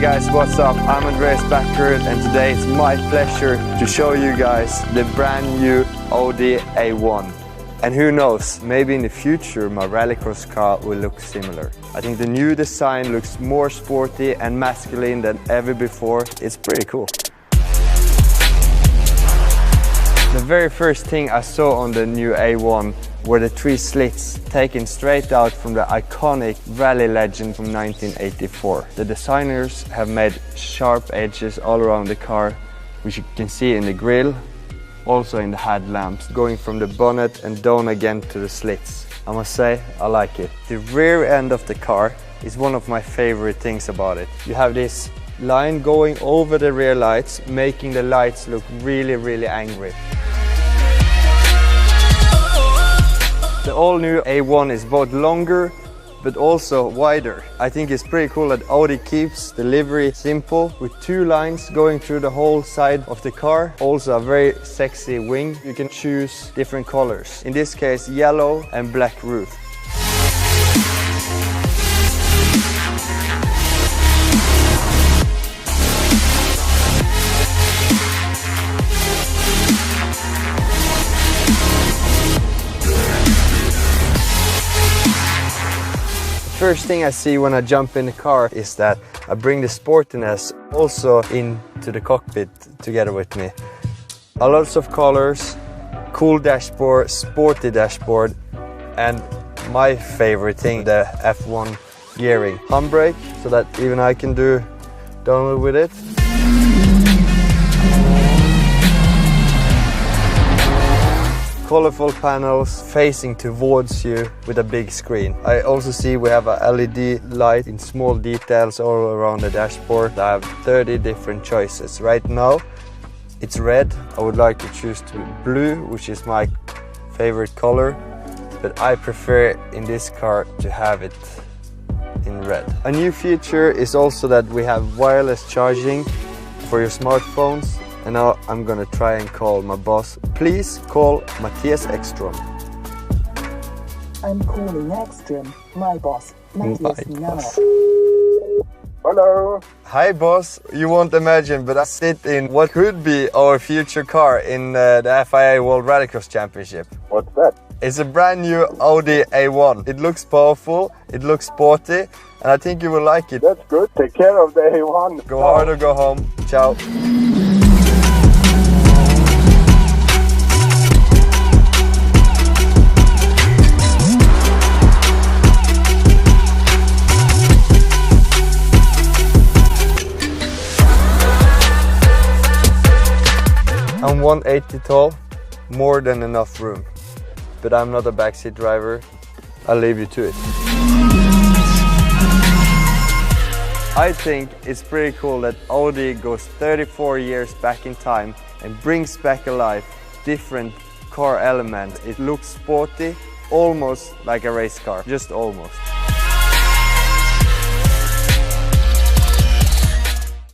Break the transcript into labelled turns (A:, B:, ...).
A: Hey guys, what's up? I'm Andreas Bakkerud, and today it's my pleasure to show you guys the brand new Audi A1. And who knows, maybe in the future my rallycross car will look similar. I think the new design looks more sporty and masculine than ever before. It's pretty cool. The very first thing I saw on the new A1 were the 3 slits taken straight out from the iconic rally legend from 1984. The designers have made sharp edges all around the car, which you can see in the grille, also in the headlamps, going from the bonnet and down again to the slits. I must say, I like it. The rear end of the car is one of my favorite things about it. You have this line going over the rear lights, making the lights look really angry. The all-new A1 is both longer but also wider. I think it's pretty cool that Audi keeps the livery simple with 2 lines going through the whole side of the car. Also a very sexy wing. You can choose different colors. In this case, yellow and black roof. First thing I see when I jump in the car is that I bring the sportiness also into the cockpit together with me. A lots of colors, cool dashboard, sporty dashboard, and my favorite thing, the F1 gearing. Handbrake, so that even I can do downhill with it. Colorful panels facing towards you with a big screen. I also see we have a LED light in small details all around the dashboard. I have 30 different choices. Right now it's red. I would like to choose to blue, which is my favorite color, but I prefer in this car to have it in red. A new feature is also that we have wireless charging for your smartphones. And now I'm gonna try and call my boss. Please call Matthias Ekström.
B: I'm calling Ekström, my boss. Matthias now.
C: Hello.
A: Hi boss, you won't imagine, but I sit in what could be our future car in the FIA World Rallycross Championship.
C: What's that?
A: It's a brand new Audi A1. It looks powerful, it looks sporty, and I think you will like it.
C: That's good. Take care of the A1.
A: Go hard or go home. Ciao. I'm 180 tall, more than enough room, but I'm not a backseat driver. I'll leave you to it. I think it's pretty cool that Audi goes 34 years back in time and brings back alive different car elements. It looks sporty, almost like a race car, just almost.